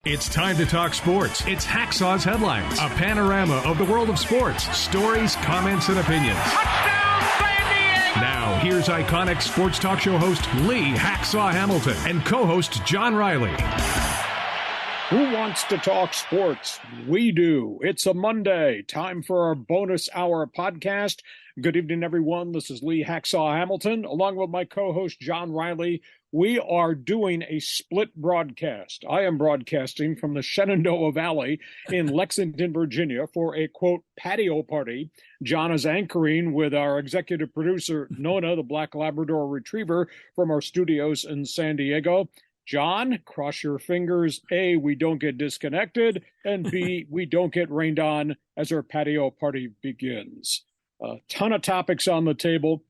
It's time to talk sports. It's Hacksaw's Headlines, a panorama of the world of sports, stories, comments, and opinions. Touchdown, San Diego! Now, here's iconic sports talk show host Lee Hacksaw Hamilton and co-host John Riley. Who wants to talk sports? We do. It's a Monday. Time for our bonus hour podcast. Good evening, everyone. This is Lee Hacksaw Hamilton, along with my co-host John Riley. We are doing a split broadcast. I am broadcasting from the Shenandoah Valley in Lexington, Virginia for a, quote, patio party. John is anchoring with our executive producer, Nona, the Black Labrador Retriever, from our studios in San Diego. John, cross your fingers. A, we don't get disconnected, and B, we don't get rained on as our patio party begins. A ton of topics on the table.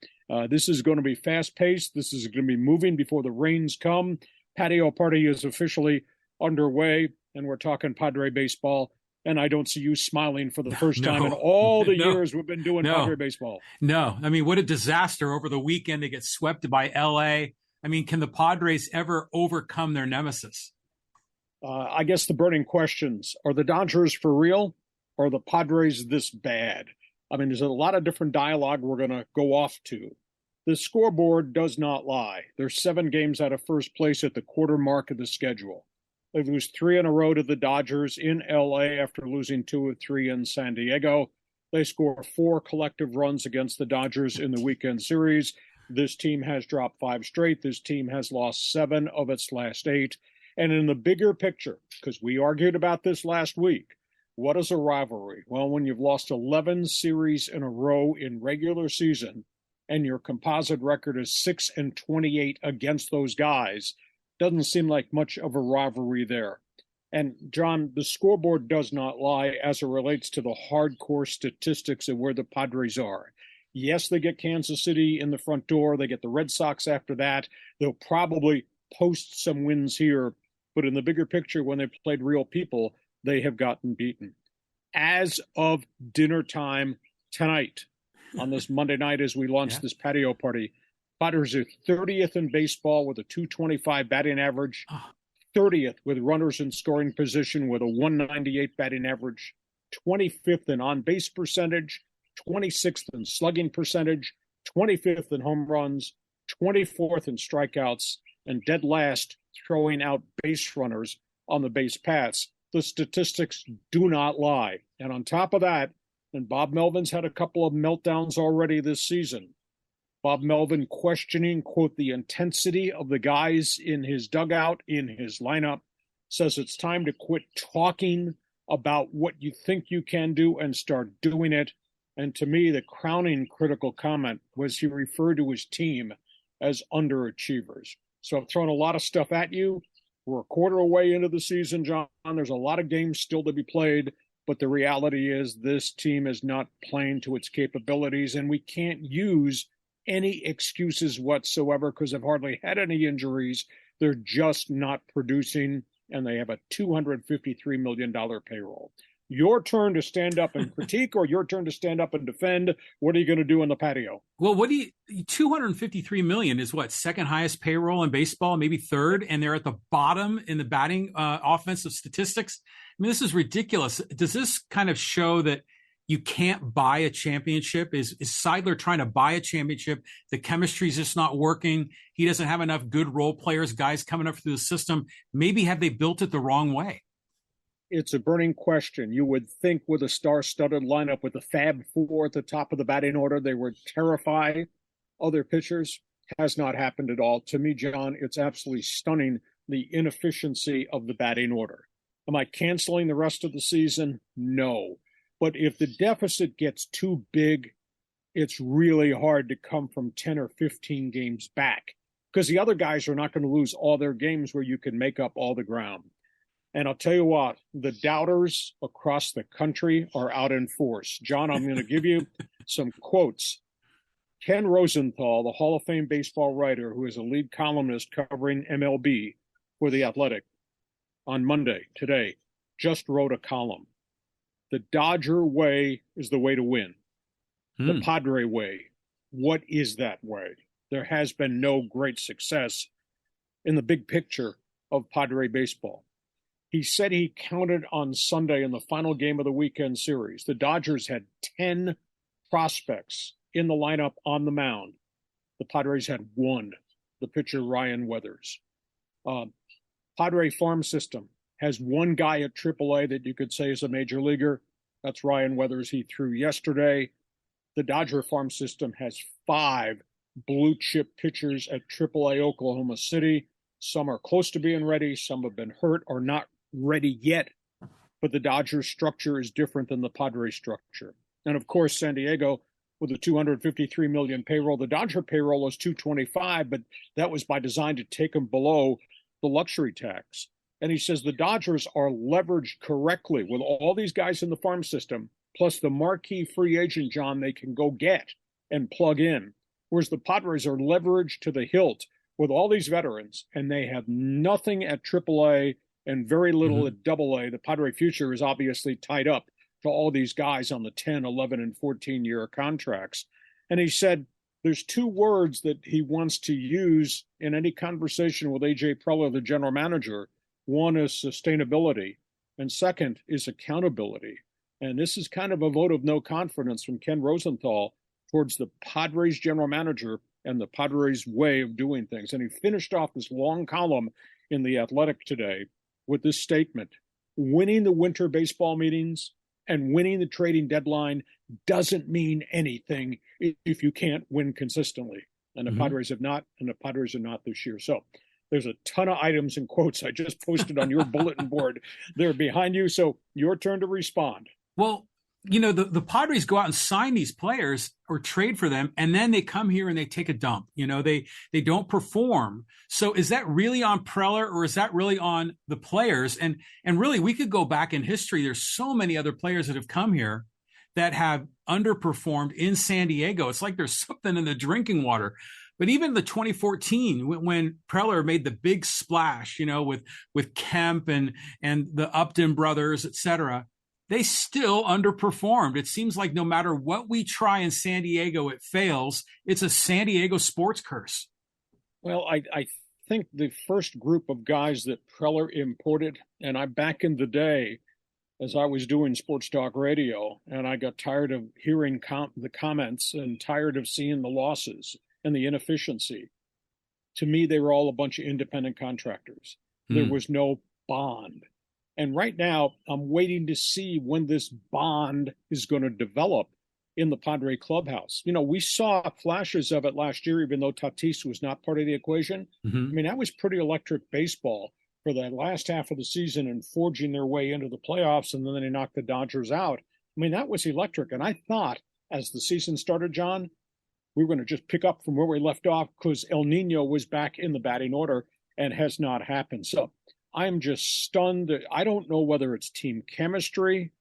This is going to be fast-paced. This is going to be moving before the rains come. Patio party is officially underway, and we're talking Padre baseball. And I don't see you smiling for the first time in all the years we've been doing Padre baseball. No, I mean, what a disaster over the weekend to get swept by L.A. I mean, can the Padres ever overcome their nemesis? I guess the burning questions, are the Dodgers for real, or are the Padres this bad? I mean, there's a lot of different dialogue we're going to go off to. The scoreboard does not lie. There's 7 games out of first place at the quarter mark of the schedule. They lose 3 in a row to the Dodgers in L.A. after losing 2 of 3 in San Diego. They score 4 collective runs against the Dodgers in the weekend series. This team has dropped 5 straight. This team has lost 7 of its last 8. And in the bigger picture, because we argued about this last week, what is a rivalry? Well, when you've lost 11 series in a row in regular season and your composite record is 6-28 against those guys, doesn't seem like much of a rivalry there. And, John, the scoreboard does not lie as it relates to the hardcore statistics of where the Padres are. Yes, they get Kansas City in the front door. They get the Red Sox after that. They'll probably post some wins here. But in the bigger picture, when they played real people, they have gotten beaten. As of dinner time tonight, on this Monday night as we launch this patio party, Padres are 30th in baseball with a .225 batting average, 30th with runners in scoring position with a .198 batting average, 25th in on-base percentage, 26th in slugging percentage, 25th in home runs, 24th in strikeouts, and dead last throwing out base runners on the base paths. The statistics do not lie. And on top of that, and Bob Melvin's had a couple of meltdowns already this season. Bob Melvin questioning, quote, the intensity of the guys in his dugout, in his lineup, says it's time to quit talking about what you think you can do and start doing it. And to me, the crowning critical comment was he referred to his team as underachievers. So I've thrown a lot of stuff at you. We're a quarter away into the season, John. There's a lot of games still to be played, but the reality is this team is not playing to its capabilities, and we can't use any excuses whatsoever because they've hardly had any injuries. They're just not producing, and they have a $253 million payroll. Your turn to stand up and critique or your turn to stand up and defend. What are you going to do in the patio? Well, $253 million is what, second highest payroll in baseball, maybe third, and they're at the bottom in the batting offensive statistics. I mean, this is ridiculous. Does this kind of show that you can't buy a championship? Is Seidler trying to buy a championship? The chemistry is just not working. He doesn't have enough good role players, guys coming up through the system. Maybe have they built it the wrong way? It's a burning question. You would think with a star-studded lineup with the Fab Four at the top of the batting order, they would terrify other pitchers. Has not happened at all. To me, John, it's absolutely stunning, the inefficiency of the batting order. Am I canceling the rest of the season? No. But if the deficit gets too big, it's really hard to come from 10 or 15 games back because the other guys are not going to lose all their games where you can make up all the ground. And I'll tell you what, the doubters across the country are out in force. John, I'm going to give you some quotes. Ken Rosenthal, the Hall of Fame baseball writer, who is a lead columnist covering MLB for The Athletic, on Monday, today, just wrote a column. The Dodger way is the way to win. The Padre way. What is that way? There has been no great success in the big picture of Padre baseball. He said he counted on Sunday in the final game of the weekend series. The Dodgers had 10 prospects in the lineup on the mound. The Padres had one, the pitcher Ryan Weathers. Padre farm system has one guy at AAA that you could say is a major leaguer. That's Ryan Weathers. He threw yesterday. The Dodger farm system has 5 blue chip pitchers at AAA Oklahoma City. Some are close to being ready. Some have been hurt or not ready yet. But the Dodgers structure is different than the Padres structure. And of course, San Diego with a $253 million payroll. The Dodger payroll is $225, but that was by design to take them below the luxury tax. And he says the Dodgers are leveraged correctly with all these guys in the farm system, plus the marquee free agent, John, they can go get and plug in. Whereas the Padres are leveraged to the hilt with all these veterans, and they have nothing at AAA and very little at AA. The Padre future is obviously tied up to all these guys on the 10, 11, and 14-year contracts. And he said there's 2 words that he wants to use in any conversation with A.J. Preller, the general manager. One is sustainability, and second is accountability. And this is kind of a vote of no confidence from Ken Rosenthal towards the Padres general manager and the Padres way of doing things. And he finished off this long column in The Athletic today with this statement: winning the winter baseball meetings and winning the trading deadline doesn't mean anything if you can't win consistently. And the Padres have not, and the Padres are not this year. So there's a ton of items and quotes I just posted on your bulletin board. They're behind you. So your turn to respond. Well, you know, the Padres go out and sign these players or trade for them, and then they come here and they take a dump. You know, they don't perform. So is that really on Preller, or is that really on the players? And really, we could go back in history. There's so many other players that have come here that have underperformed in San Diego. It's like there's something in the drinking water. But even the 2014, when Preller made the big splash, you know, with Kemp and the Upton brothers, et cetera, they still underperformed. It seems like no matter what we try in San Diego, it fails. It's a San Diego sports curse. Well, I think the first group of guys that Preller imported, and back in the day, as I was doing sports talk radio, and I got tired of hearing the comments and tired of seeing the losses and the inefficiency. To me, they were all a bunch of independent contractors. There was no bond. And right now, I'm waiting to see when this bond is going to develop in the Padre clubhouse. You know, we saw flashes of it last year, even though Tatis was not part of the equation. I mean, that was pretty electric baseball for the last half of the season and forging their way into the playoffs, and then they knocked the Dodgers out. I mean, that was electric. And I thought as the season started, John, we were going to just pick up from where we left off because El Nino was back in the batting order and has not happened. So I'm just stunned. I don't know whether it's team chemistry.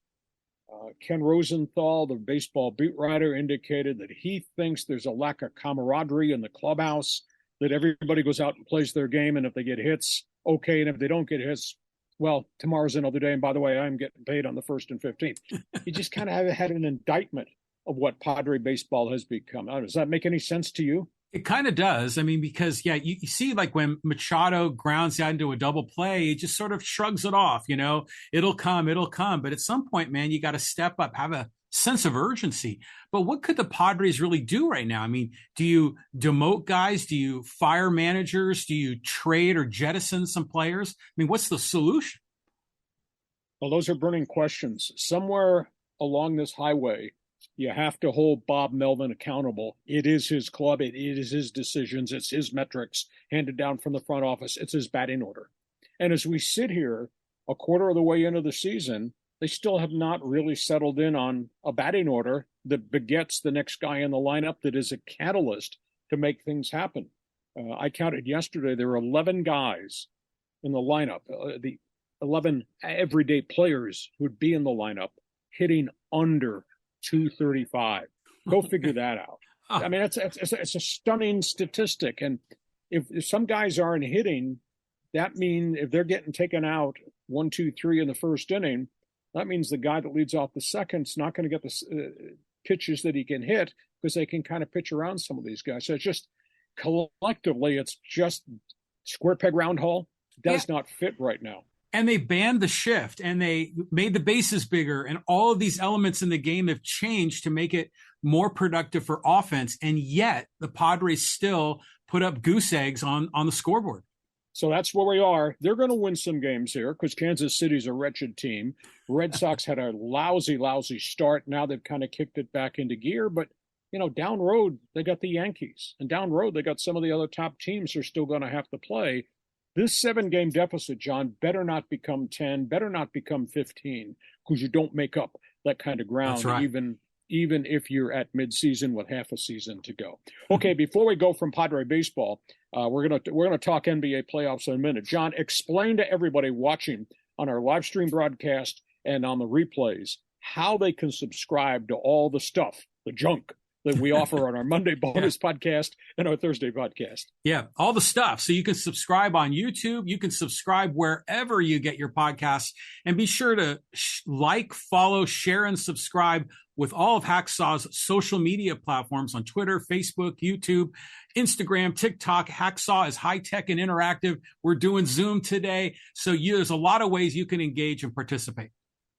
Ken Rosenthal, the baseball beat writer, indicated that he thinks there's a lack of camaraderie in the clubhouse, that everybody goes out and plays their game, and if they get hits, okay, and if they don't get hits, well, tomorrow's another day, and by the way, I'm getting paid on the 1st and 15th. You just kind of had an indictment of what Padre baseball has become. Does that make any sense to you? It kind of does. I mean, because, yeah, you see, like when Machado grounds out into a double play, it just sort of shrugs it off, you know, it'll come. But at some point, man, you got to step up, have a sense of urgency. But what could the Padres really do right now? I mean, do you demote guys? Do you fire managers? Do you trade or jettison some players? I mean, what's the solution? Well, those are burning questions. Somewhere along this highway, you have to hold Bob Melvin accountable. It is his club. It is his decisions. It's his metrics handed down from the front office. It's his batting order. And as we sit here a quarter of the way into the season, they still have not really settled in on a batting order that begets the next guy in the lineup that is a catalyst to make things happen. I counted yesterday, there were 11 guys in the lineup, the 11 everyday players who'd be in the lineup hitting under 235. Go figure that out. I mean, it's a stunning statistic. And if some guys aren't hitting, that means if they're getting taken out 1, 2, 3 in the first inning, that means the guy that leads off the second is not going to get the pitches that he can hit because they can kind of pitch around some of these guys. So it's just collectively, it's just square peg round hole does not fit right now. And they banned the shift and they made the bases bigger. And all of these elements in the game have changed to make it more productive for offense. And yet the Padres still put up goose eggs on the scoreboard. So that's where we are. They're going to win some games here because Kansas City's a wretched team. Red Sox had a lousy start. Now they've kind of kicked it back into gear. But, down road, they got the Yankees. And down road, they got some of the other top teams who are still going to have to play. This 7-game deficit, John, better not become 10, better not become 15, because you don't make up that kind of ground, right. even if you're at midseason with half a season to go. Okay, before we go from Padre baseball, we're gonna talk NBA playoffs in a minute. John, explain to everybody watching on our live stream broadcast and on the replays how they can subscribe to all the stuff, the junk that we offer on our Monday bonus podcast and our Thursday podcast. Yeah, all the stuff. So you can subscribe on YouTube. You can subscribe wherever you get your podcasts. And be sure to like, follow, share, and subscribe with all of Hacksaw's social media platforms on Twitter, Facebook, YouTube, Instagram, TikTok. Hacksaw is high-tech and interactive. We're doing Zoom today. So there's a lot of ways you can engage and participate.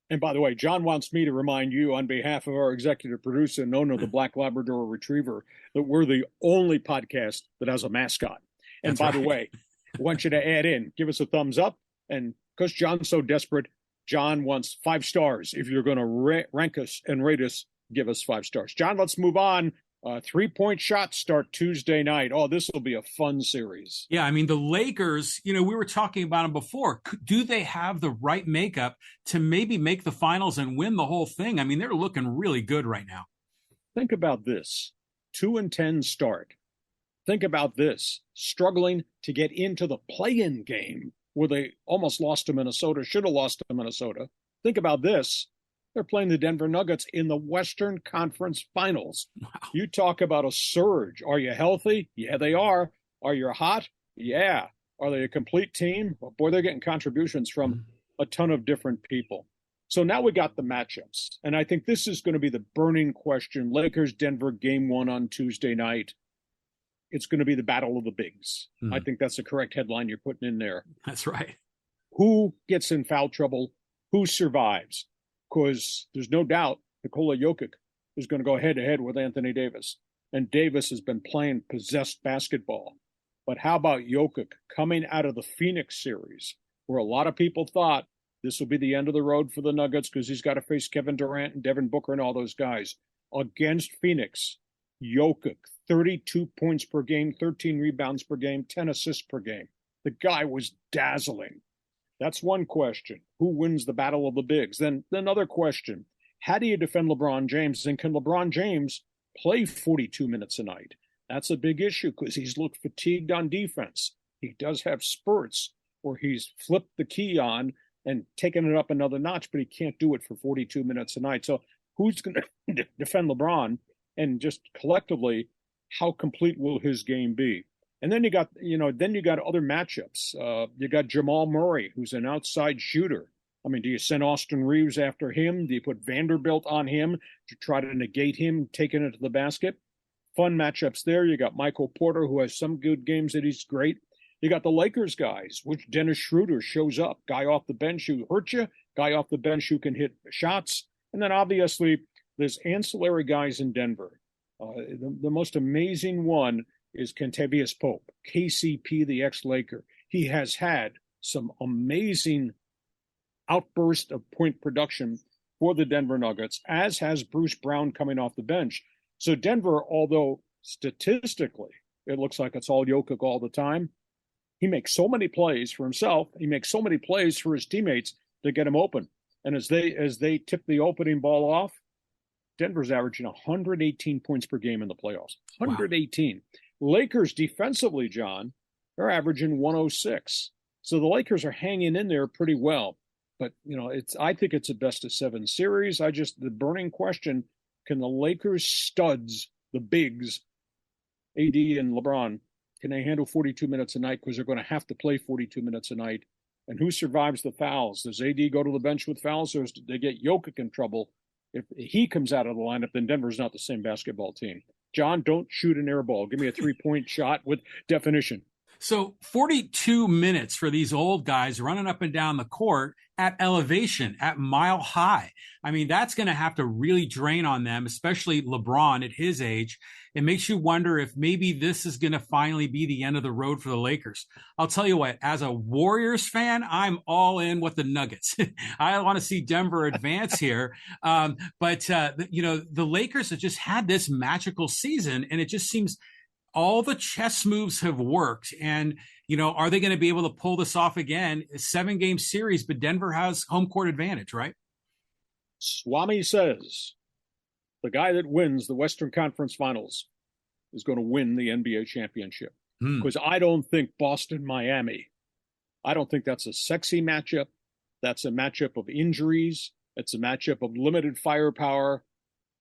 And by the way, John wants me to remind you on behalf of our executive producer and owner of the Black Labrador Retriever that we're the only podcast that has a mascot. And by the way, I want you to add in, give us a thumbs up. And because John's so desperate, John wants 5 stars. If you're going to rank us and rate us, give us 5 stars. John, let's move on. 3-point shots start Tuesday night. Oh, this will be a fun series. Yeah, I mean, the Lakers, we were talking about them before. Do they have the right makeup to maybe make the finals and win the whole thing? I mean, they're looking really good right now. Think about this. 2-10 start. Think about this. Struggling to get into the play-in game where they almost lost to Minnesota, should have lost to Minnesota. Think about this. They're playing the Denver Nuggets in the Western Conference Finals. Wow. You talk about a surge. Are you healthy? Yeah, they are. Are you hot? Yeah. Are they a complete team? Well, boy, they're getting contributions from a ton of different people. So now we got the matchups. And I think this is going to be the burning question. Lakers-Denver game 1 on Tuesday night. It's going to be the battle of the bigs. I think that's the correct headline you're putting in there. That's right. Who gets in foul trouble? Who survives? Because there's no doubt Nikola Jokic is going to go head-to-head with Anthony Davis. And Davis has been playing possessed basketball. But how about Jokic coming out of the Phoenix series, where a lot of people thought this will be the end of the road for the Nuggets because he's got to face Kevin Durant and Devin Booker and all those guys. Against Phoenix, Jokic, 32 points per game, 13 rebounds per game, 10 assists per game. The guy was dazzling. That's one question. Who wins the battle of the bigs? Then another question. How do you defend LeBron James? And can LeBron James play 42 minutes a night? That's a big issue because he's looked fatigued on defense. He does have spurts where he's flipped the key on and taken it up another notch, but he can't do it for 42 minutes a night. So who's going to defend LeBron? And just collectively, how complete will his game be? And then you got other matchups. You got Jamal Murray, who's an outside shooter. I mean, do you send Austin Reeves after him? Do you put Vanderbilt on him to try to negate him taking it to the basket? Fun matchups there. You got Michael Porter, who has some good games that he's great. You got the Lakers guys, which Dennis Schroeder shows up. Guy off the bench who hurt you, guy off the bench who can hit shots. And then obviously there's ancillary guys in Denver. The most amazing one is Kentavious Pope, KCP, the ex-Laker. He has had some amazing outburst of point production for the Denver Nuggets, as has Bruce Brown coming off the bench. So Denver, although statistically it looks like it's all Jokic all the time, he makes so many plays for himself. He makes so many plays for his teammates to get him open. And as they tip the opening ball off, Denver's averaging 118 points per game in the playoffs. 118. Wow. Lakers defensively, John, they're averaging 106. So the Lakers are hanging in there pretty well. But, I think it's a best-of-7 series. The burning question, can the Lakers studs, the bigs, AD and LeBron, can they handle 42 minutes a night? Because they're going to have to play 42 minutes a night. And who survives the fouls? Does AD go to the bench with fouls, or do they get Jokic in trouble? If he comes out of the lineup, then Denver's not the same basketball team. John, don't shoot an air ball. Give me a 3-point shot with definition. So 42 minutes for these old guys running up and down the court at elevation, at mile high. I mean, that's going to have to really drain on them, especially LeBron at his age. It makes you wonder if maybe this is going to finally be the end of the road for the Lakers. I'll tell you what, as a Warriors fan, I'm all in with the Nuggets. I want to see Denver advance here. But the Lakers have just had this magical season, and it just seems all the chess moves have worked. And, are they going to be able to pull this off again? A 7-game series, but Denver has home court advantage, right? Swami says the guy that wins the Western Conference Finals is going to win the NBA championship. Because I don't think Boston-Miami, I don't think that's a sexy matchup. That's a matchup of injuries. It's a matchup of limited firepower.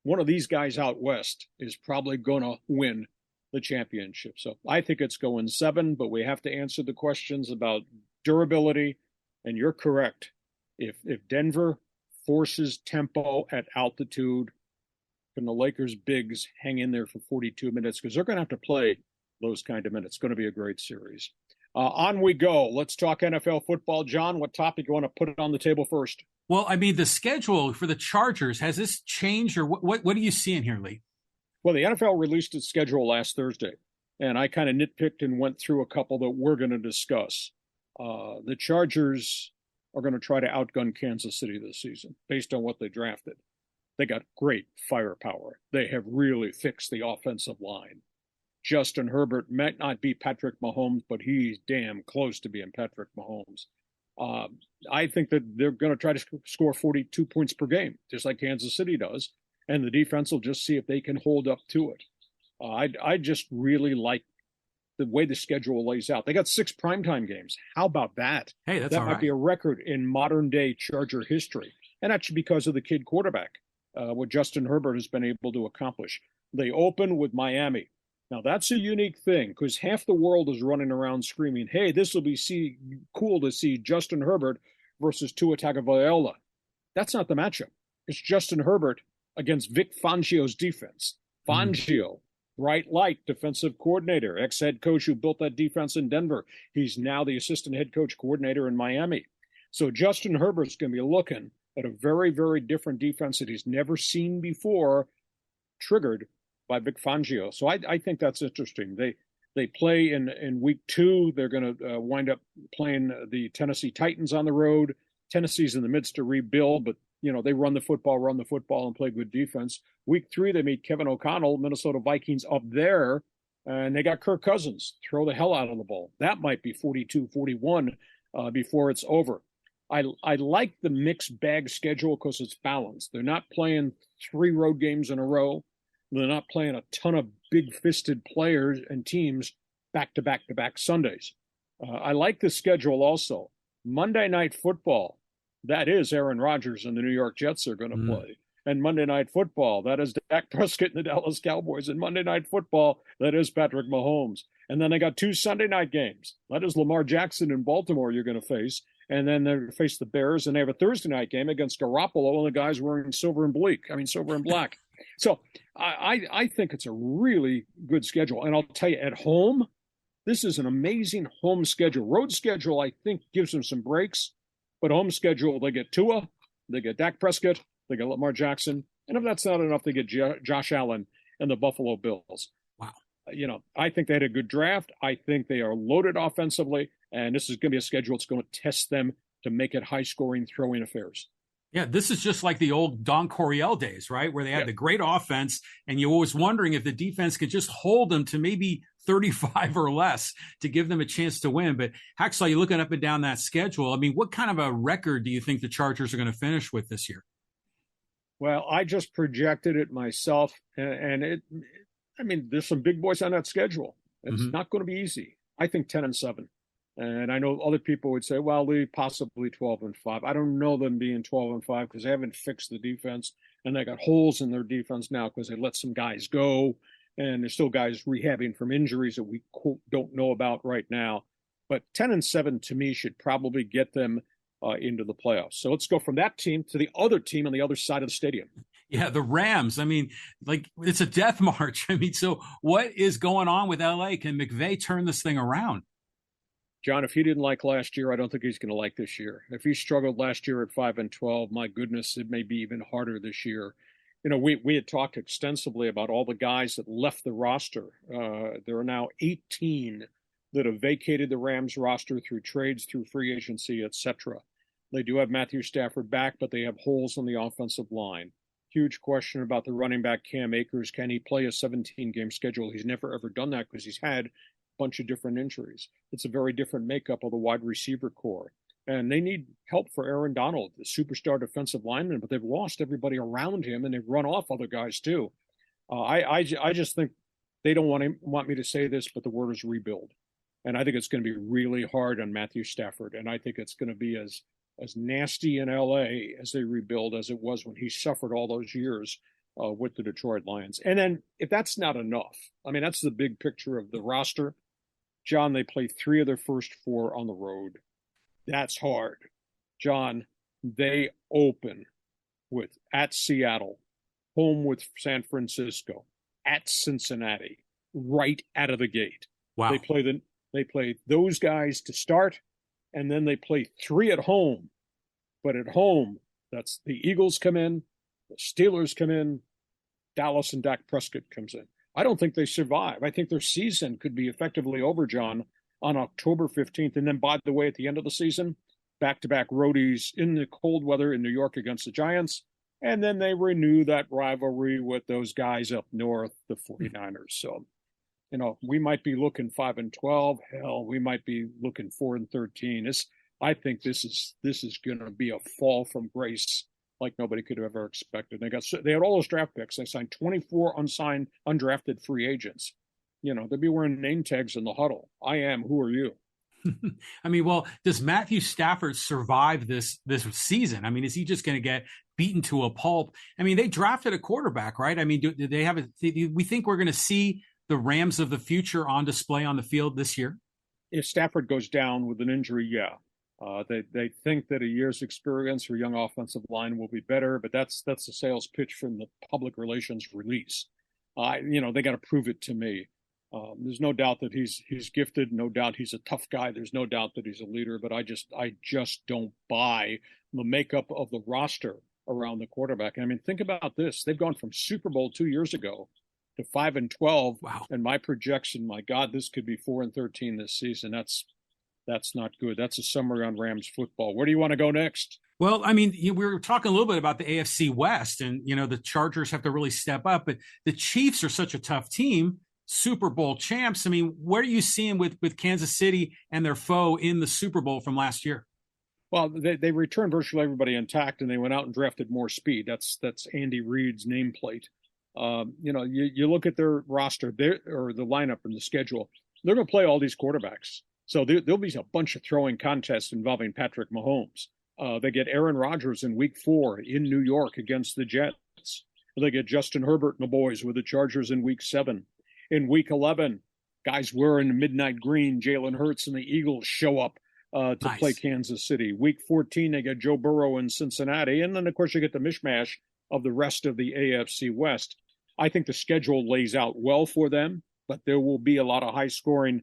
One of these guys out west is probably going to win the championship. So I think it's going 7, but we have to answer the questions about durability. And you're correct. If Denver forces tempo at altitude, can the Lakers bigs hang in there for 42 minutes? Because they're going to have to play those kind of minutes. It's going to be a great series. On we go. Let's talk NFL football. John, what topic you want to put it on the table first? Well, I mean, the schedule for the Chargers, has this changed, or what are you seeing here, Lee? Well, the NFL released its schedule last Thursday, and I kind of nitpicked and went through a couple that we're going to discuss. The Chargers are going to try to outgun Kansas City this season based on what they drafted. They got great firepower. They have really fixed the offensive line. Justin Herbert might not be Patrick Mahomes, but he's damn close to being Patrick Mahomes. I think that they're going to try to score 42 points per game, just like Kansas City does. And the defense will just see if they can hold up to it. I just really like the way the schedule lays out. They got 6 primetime games. How about that? Hey, that's that all might right. be a record in modern-day Charger history. And that's because of the kid quarterback, what Justin Herbert has been able to accomplish. They open with Miami. Now, that's a unique thing because half the world is running around screaming, hey, this will be cool to see Justin Herbert versus Tua Tagovailoa. That's not the matchup. It's Justin Herbert against Vic Fangio's defense. Fangio, bright light defensive coordinator, ex-head coach who built that defense in Denver. He's now the assistant head coach coordinator in Miami. So Justin Herbert's going to be looking at a very, very different defense that he's never seen before, triggered by Vic Fangio. So I think that's interesting. They play in week 2. They're going to wind up playing the Tennessee Titans on the road. Tennessee's in the midst of rebuild, but they run the football, and play good defense. Week 3, they meet Kevin O'Connell, Minnesota Vikings up there, and they got Kirk Cousins. Throw the hell out of the ball. That might be 42-41 before it's over. I like the mixed bag schedule because it's balanced. They're not playing 3 road games in a row. They're not playing a ton of big-fisted players and teams back-to-back-to-back Sundays. I like the schedule also. Monday Night Football, that is Aaron Rodgers and the New York Jets are going to play. And Monday Night Football, that is Dak Prescott and the Dallas Cowboys. And Monday Night Football, that is Patrick Mahomes. And then they got 2 Sunday night games. That is Lamar Jackson in Baltimore you're going to face. And then they face the Bears, and they have a Thursday night game against Garoppolo and the guys wearing silver and black. So I think it's a really good schedule. And I'll tell you, at home, this is an amazing home schedule. Road schedule, I think, gives them some breaks. But home schedule, they get Tua, they get Dak Prescott, they get Lamar Jackson. And if that's not enough, they get Josh Allen and the Buffalo Bills. Wow. I think they had a good draft. I think they are loaded offensively. And this is going to be a schedule that's going to test them to make it high-scoring throwing affairs. Yeah, this is just like the old Don Coryell days, right? Where they had the great offense, and you were always wondering if the defense could just hold them to maybe 35 or less to give them a chance to win. But Hacksaw, you're looking up and down that schedule. I mean, what kind of a record do you think the Chargers are going to finish with this year? Well, I just projected it myself, and there's some big boys on that schedule. It's not going to be easy. I think 10-7. And I know other people would say, well, Lee, possibly 12-5. I don't know them being 12-5 because they haven't fixed the defense, and they got holes in their defense now because they let some guys go, and there's still guys rehabbing from injuries that we quote don't know about right now. But 10-7 to me should probably get them into the playoffs. So let's go from that team to the other team on the other side of the stadium. Yeah, the Rams. I mean, like, it's a death march. I mean, so what is going on with LA? Can McVay turn this thing around? John, if he didn't like last year, I don't think he's going to like this year. If he struggled last year at 5-12, my goodness, it may be even harder this year. You know, we had talked extensively about all the guys that left the roster. There are now 18 that have vacated the Rams roster through trades, through free agency, etc. They do have Matthew Stafford back, but they have holes on the offensive line. Huge question about the running back Cam Akers. Can he play a 17-game schedule? He's never, ever done that because he's had a bunch of different injuries. It's a very different makeup of the wide receiver core. And they need help for Aaron Donald, the superstar defensive lineman, but they've lost everybody around him, and they've run off other guys too. I just think they don't want me to say this, but the word is rebuild. And I think it's going to be really hard on Matthew Stafford. And I think it's going to be as nasty in L.A. as they rebuild as it was when he suffered all those years with the Detroit Lions. And then if that's not enough, I mean, that's the big picture of the roster. John, they play 3 of their first 4 on the road. That's hard. John, they open with at Seattle, home with San Francisco, at Cincinnati, right out of the gate. Wow. They play those guys to start, and then they play 3 at home. But at home, that's the Eagles come in, the Steelers come in, Dallas and Dak Prescott comes in. I don't think they survive. I think their season could be effectively over, John, on October 15th. And then, by the way, at the end of the season, back-to-back roadies in the cold weather in New York against the Giants. And then they renew that rivalry with those guys up north, the 49ers. So, you know, we might be looking 5-12. Hell, we might be looking 4-13. I think this is going to be a fall from grace like nobody could have ever expected. They had all those draft picks. They signed 24 unsigned, undrafted free agents. You know, they'd be wearing name tags in the huddle. I am. Who are you? I mean, well, does Matthew Stafford survive this season? I mean, is he just going to get beaten to a pulp? I mean, they drafted a quarterback, right? I mean, do they have do we think we're going to see the Rams of the future on display on the field this year? If Stafford goes down with an injury, yeah. They think that a year's experience for young offensive line will be better, but that's a sales pitch from the public relations release. They got to prove it to me. There's no doubt that he's gifted. No doubt he's a tough guy. There's no doubt that he's a leader. But I just don't buy the makeup of the roster around the quarterback. I mean, think about this: they've gone from Super Bowl 2 years ago to 5-12. Wow! And my projection, my God, this could be 4-13 this season. That's not good. That's a summary on Rams football. Where do you want to go next? Well, I mean, we were talking a little bit about the AFC West, and the Chargers have to really step up, but the Chiefs are such a tough team. Super Bowl champs. I mean, what are you seeing with Kansas City and their foe in the Super Bowl from last year? Well, they returned virtually everybody intact, and they went out and drafted more speed. That's Andy Reid's nameplate. You look at their roster, or the lineup and the schedule. They're going to play all these quarterbacks, so there'll be a bunch of throwing contests involving Patrick Mahomes. They get Aaron Rodgers in Week 4 in New York against the Jets. They get Justin Herbert and the boys with the Chargers in Week 7. In Week 11, guys wearing midnight green, Jalen Hurts and the Eagles show up to play Kansas City. Week 14, they get Joe Burrow in Cincinnati. And then, of course, you get the mishmash of the rest of the AFC West. I think the schedule lays out well for them, but there will be a lot of high scoring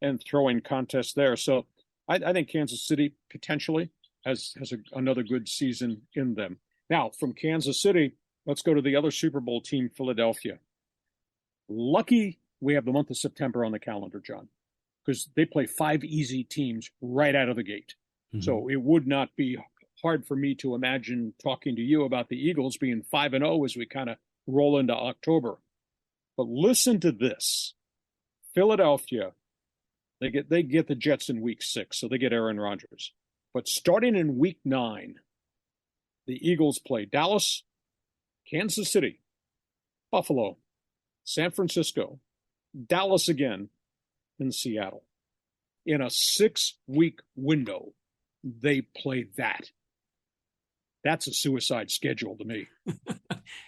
and throwing contests there. So I think Kansas City potentially has another good season in them. Now, from Kansas City, let's go to the other Super Bowl team, Philadelphia. Lucky we have the month of September on the calendar, John, because they play 5 easy teams right out of the gate. Mm-hmm. So it would not be hard for me to imagine talking to you about the Eagles being 5-0 as we kind of roll into October. But listen to this. Philadelphia, they get the Jets in Week 6, so they get Aaron Rodgers. But starting in Week 9, the Eagles play Dallas, Kansas City, Buffalo, San Francisco, Dallas again, and Seattle. In a 6-week window, they play that. That's a suicide schedule to me.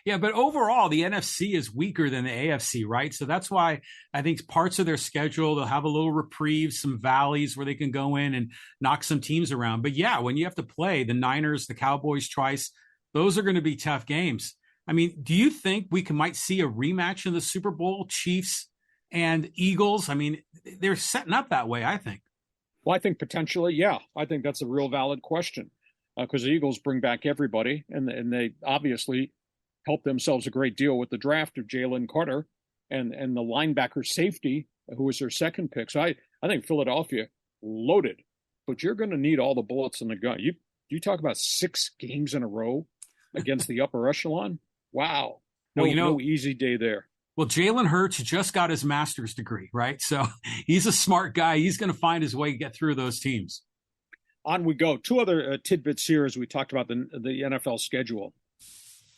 Yeah, but overall, the NFC is weaker than the AFC, right? So that's why I think parts of their schedule, they'll have a little reprieve, some valleys where they can go in and knock some teams around. But yeah, when you have to play the Niners, the Cowboys twice, those are going to be tough games. I mean, do you think we might see a rematch in the Super Bowl, Chiefs and Eagles? I mean, they're setting up that way, I think. Well, I think potentially, yeah. I think that's a real valid question because the Eagles bring back everybody, and they obviously helped themselves a great deal with the draft of Jalen Carter and the linebacker safety, who was their second pick. So I think Philadelphia loaded, but you're going to need all the bullets in the gun. You talk about 6 games in a row against the upper echelon. Wow. No easy day there. Well, Jalen Hurts just got his master's degree, right? So he's a smart guy. He's going to find his way to get through those teams. On we go. 2 other tidbits here as we talked about the NFL schedule.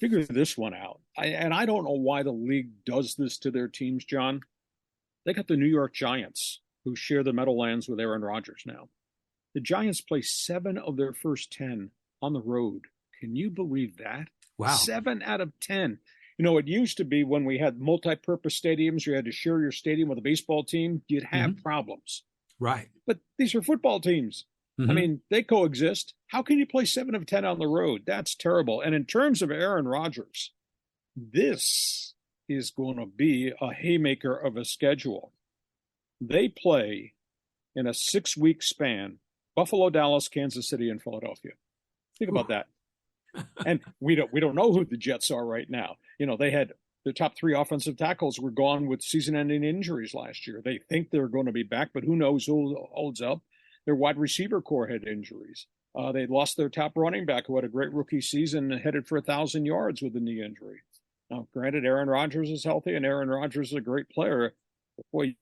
Figure this one out. I don't know why the league does this to their teams, John. They got the New York Giants, who share the Meadowlands with Aaron Rodgers now. The Giants play 7 of their first 10 on the road. Can you believe that? Wow. 7 out of 10. You know, it used to be when we had multi-purpose stadiums, you had to share your stadium with a baseball team, you'd have problems. Right. But these are football teams. I mean, they coexist. How can you play 7 of 10 on the road? That's terrible. And in terms of Aaron Rodgers, this is going to be a haymaker of a schedule. They play in a 6-week span, Buffalo, Dallas, Kansas City, and Philadelphia. Think about that. And we don't know who the Jets are right now. You know, they had the top 3 offensive tackles were gone with season-ending injuries last year. They think they're going to be back, but who knows who holds up. Their wide receiver core had injuries. They lost their top running back who had a great rookie season and headed for 1,000 yards with a knee injury. Now, granted, Aaron Rodgers is healthy and Aaron Rodgers is a great player. But boy,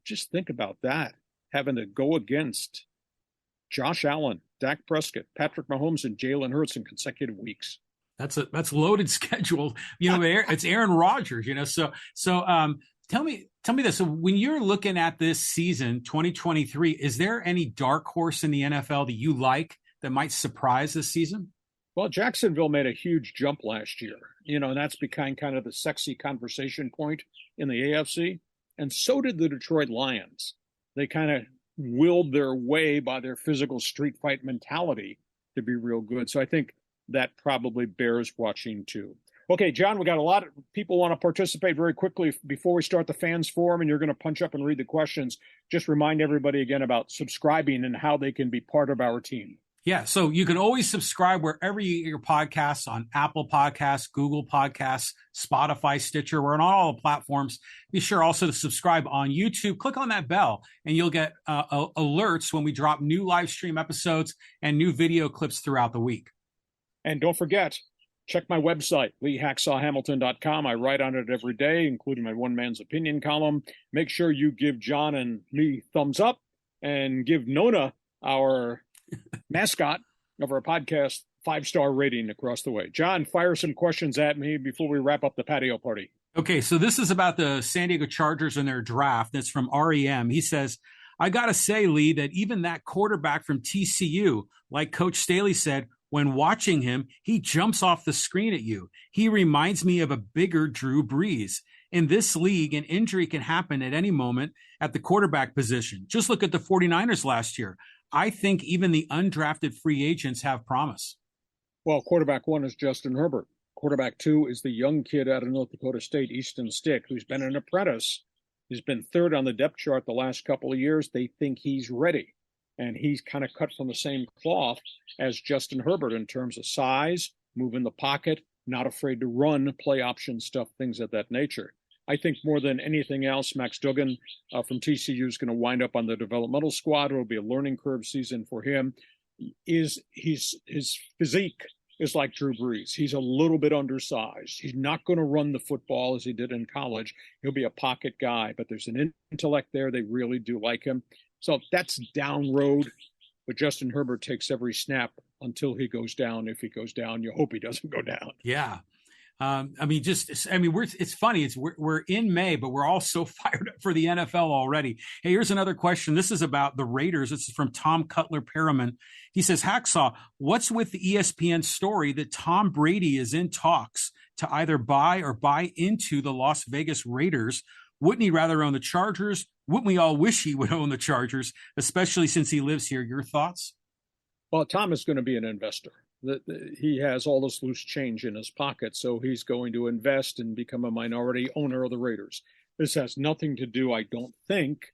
just think about that, having to go against Josh Allen, Dak Prescott, Patrick Mahomes, and Jalen Hurts in consecutive weeks. That's loaded schedule. You know, it's Aaron Rodgers. You know, so tell me this. So when you're looking at this season, 2023, is there any dark horse in the NFL that you like that might surprise this season? Well, Jacksonville made a huge jump last year, you know, and that's become kind of the sexy conversation point in the AFC. And so did the Detroit Lions. They kind of willed their way by their physical street fight mentality to be real good. So I think that probably bears watching too. Okay, John, we got a lot of people want to participate very quickly before we start the fans forum, and you're going to punch up and read the questions. Just remind everybody again about subscribing and how they can be part of our team. Yeah, so you can always subscribe wherever you get your podcasts, on Apple Podcasts, Google Podcasts, Spotify, Stitcher. We're on all the platforms. Be sure also to subscribe on YouTube. Click on that bell, and you'll get alerts when we drop new live stream episodes and new video clips throughout the week. And don't forget, check my website, leehacksawhamilton.com. I write on it every day, including my one man's opinion column. Make sure you give John and me thumbs up and give Nona, our mascot of our podcast, 5-star rating across the way. John, fire some questions at me before we wrap up the patio party. Okay, so this is about the San Diego Chargers and their draft. That's from REM. He says, I got to say, Lee, that even that quarterback from TCU, like Coach Staley said, when watching him, he jumps off the screen at you. He reminds me of a bigger Drew Brees. In this league, an injury can happen at any moment at the quarterback position. Just look at the 49ers last year. I think even the undrafted free agents have promise. Well, quarterback 1 is Justin Herbert. Quarterback 2 is the young kid out of North Dakota State, Easton Stick, who's been an apprentice. He's been 3rd on the depth chart the last couple of years. They think he's ready. And he's kind of cut from the same cloth as Justin Herbert in terms of size, move in the pocket, not afraid to run, play option stuff, things of that nature. I think more than anything else, Max Duggan from TCU is going to wind up on the developmental squad. It'll be a learning curve season for him. His physique is like Drew Brees. He's a little bit undersized. He's not going to run the football as he did in college. He'll be a pocket guy, but there's an intellect there. They really do like him. So that's down road, but Justin Herbert takes every snap until he goes down. If he goes down, you hope he doesn't go down. Yeah. It's funny. We're in May, but we're all so fired up for the NFL already. Hey, here's another question. This is about the Raiders. This is from Tom Cutler Perriman. He says, Hacksaw, what's with the ESPN story that Tom Brady is in talks to either buy or buy into the Las Vegas Raiders? Wouldn't he rather own the Chargers? Wouldn't we all wish he would own the Chargers, especially since he lives here? Your thoughts? Well, Tom is going to be an investor. He has all this loose change in his pocket, so he's going to invest and become a minority owner of the Raiders. This has nothing to do, I don't think,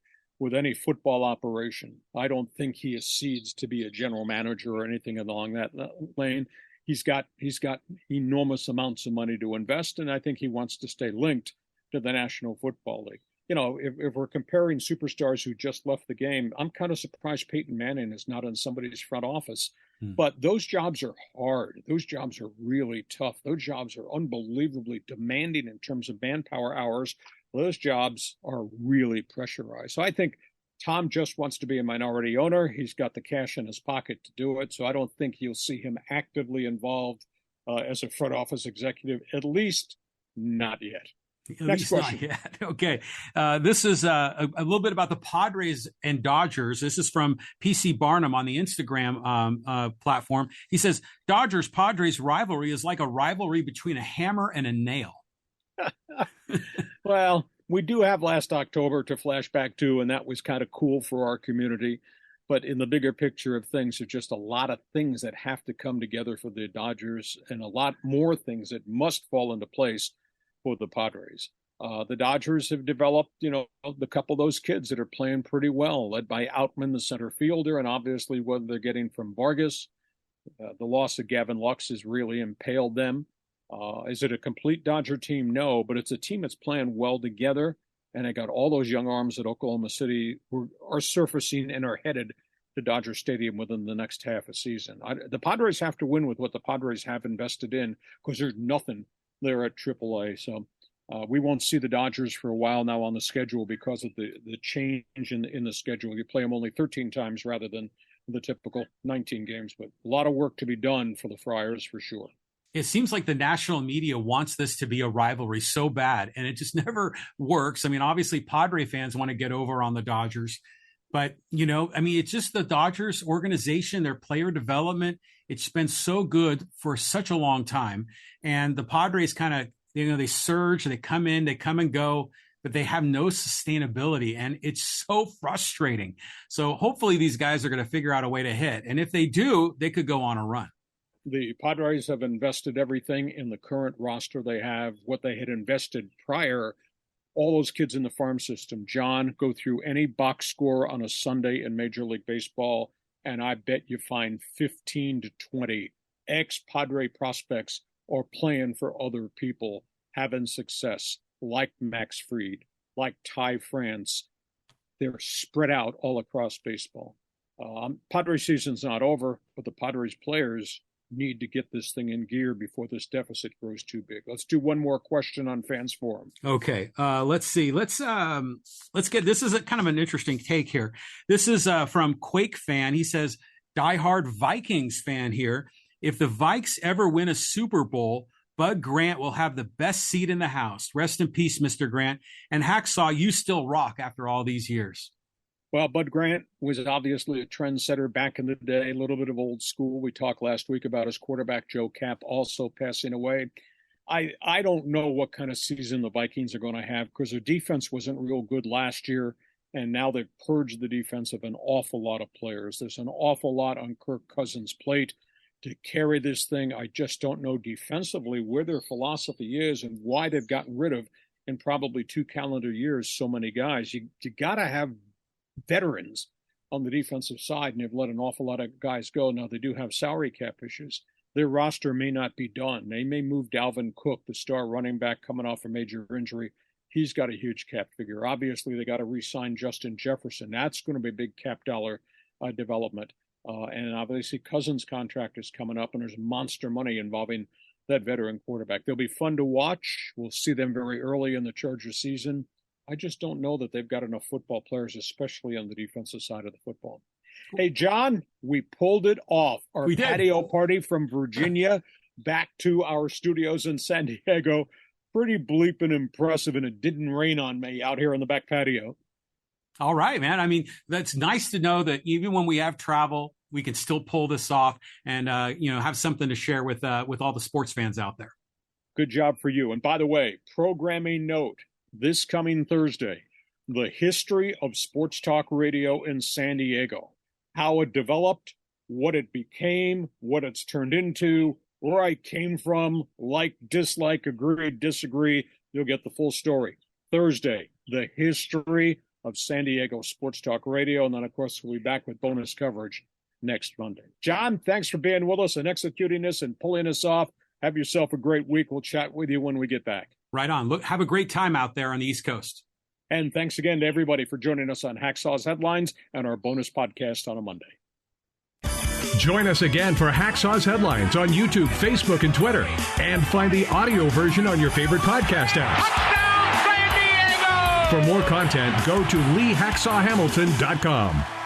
with any football operation. I don't think he accedes to be a general manager or anything along that lane. He's got enormous amounts of money to invest, and I think he wants to stay linked to the National Football League. You know, if we're comparing superstars who just left the game, I'm kind of surprised Peyton Manning is not in somebody's front office. But those jobs are hard. Those jobs are really tough. Those jobs are unbelievably demanding in terms of manpower hours. Those jobs are really pressurized. So I think Tom just wants to be a minority owner. He's got the cash in his pocket to do it. So I don't think you'll see him actively involved as a front office executive, at least not yet. Next question. Not yet. Okay. This is a little bit about the Padres and Dodgers. This is from PC Barnum on the Instagram platform. He says, Dodgers-Padres rivalry is like a rivalry between a hammer and a nail. Well, we do have last October to flash back to, and that was kind of cool for our community. But in the bigger picture of things, there's just a lot of things that have to come together for the Dodgers and a lot more things that must fall into place for the Padres. The Dodgers have developed, the couple of those kids that are playing pretty well, led by Outman, the center fielder, and obviously what they're getting from Vargas. The loss of Gavin Lux has really impaled them. Is it a complete Dodger team? No, but it's a team that's playing well together, and I got all those young arms at Oklahoma City who are surfacing and are headed to Dodger Stadium within the next half a season. The Padres have to win with what the Padres have invested in, because there's nothing there at AAA. So we won't see the Dodgers for a while now on the schedule because of the change in the schedule. You play them only 13 times rather than the typical 19 games, but a lot of work to be done for the Friars for sure. It seems like the national media wants this to be a rivalry so bad, and it just never works. I mean, obviously Padre fans want to get over on the Dodgers, but it's just the Dodgers organization, their player development. It's been so good for such a long time. And the Padres kind of, they surge, they come and go, but they have no sustainability. And it's so frustrating. So hopefully these guys are going to figure out a way to hit. And if they do, they could go on a run. The Padres have invested everything in the current roster they have, what they had invested prior. All those kids in the farm system, John, go through any box score on a Sunday in Major League Baseball, and I bet you find 15 to 20 ex-Padre prospects are playing for other people, having success, like Max Fried, like Ty France. They're spread out all across baseball. Padre season's not over, but the Padres players need to get this thing in gear before this deficit grows too big. Let's do one more question on Fans Forum. Okay. Let's see. Let's get, this is a kind of an interesting take here. This is from Quake Fan. He says, diehard Vikings fan here. If the Vikes ever win a Super Bowl, Bud Grant will have the best seat in the house. Rest in peace, Mr. Grant. And Hacksaw, you still rock after all these years. Well, Bud Grant was obviously a trendsetter back in the day, a little bit of old school. We talked last week about his quarterback, Joe Kapp, also passing away. I don't know what kind of season the Vikings are going to have, because their defense wasn't real good last year, and now they've purged the defense of an awful lot of players. There's an awful lot on Kirk Cousins' plate to carry this thing. I just don't know defensively where their philosophy is and why they've gotten rid of, in probably 2 calendar years, so many guys. You got to have veterans on the defensive side, and they've let an awful lot of guys go. Now, they do have salary cap issues. Their roster may not be done. They may move Dalvin Cook, the star running back coming off a major injury. He's got a huge cap figure. Obviously, they got to re-sign Justin Jefferson. That's going to be a big cap dollar development. And obviously, Cousins' contract is coming up, and there's monster money involving that veteran quarterback. They'll be fun to watch. We'll see them very early in the Chargers season. I just don't know that they've got enough football players, especially on the defensive side of the football. Hey, John, we pulled it off. Our patio party from Virginia back to our studios in San Diego. Pretty bleeping impressive, and it didn't rain on me out here on the back patio. All right, man. I mean, that's nice to know that even when we have travel, we can still pull this off and, have something to share with all the sports fans out there. Good job for you. And by the way, programming note, this coming Thursday, the history of sports talk radio in San Diego, how it developed, what it became, what it's turned into, where I came from, like, dislike, agree, disagree. You'll get the full story. Thursday, the history of San Diego Sports Talk Radio. And then, of course, we'll be back with bonus coverage next Monday. John, thanks for being with us and executing this and pulling us off. Have yourself a great week. We'll chat with you when we get back. Right on. Look, have a great time out there on the East Coast. And thanks again to everybody for joining us on Hacksaw's Headlines and our bonus podcast on a Monday. Join us again for Hacksaw's Headlines on YouTube, Facebook, and Twitter. And find the audio version on your favorite podcast apps. Touchdown, San Diego! For more content, go to LeeHacksawHamilton.com.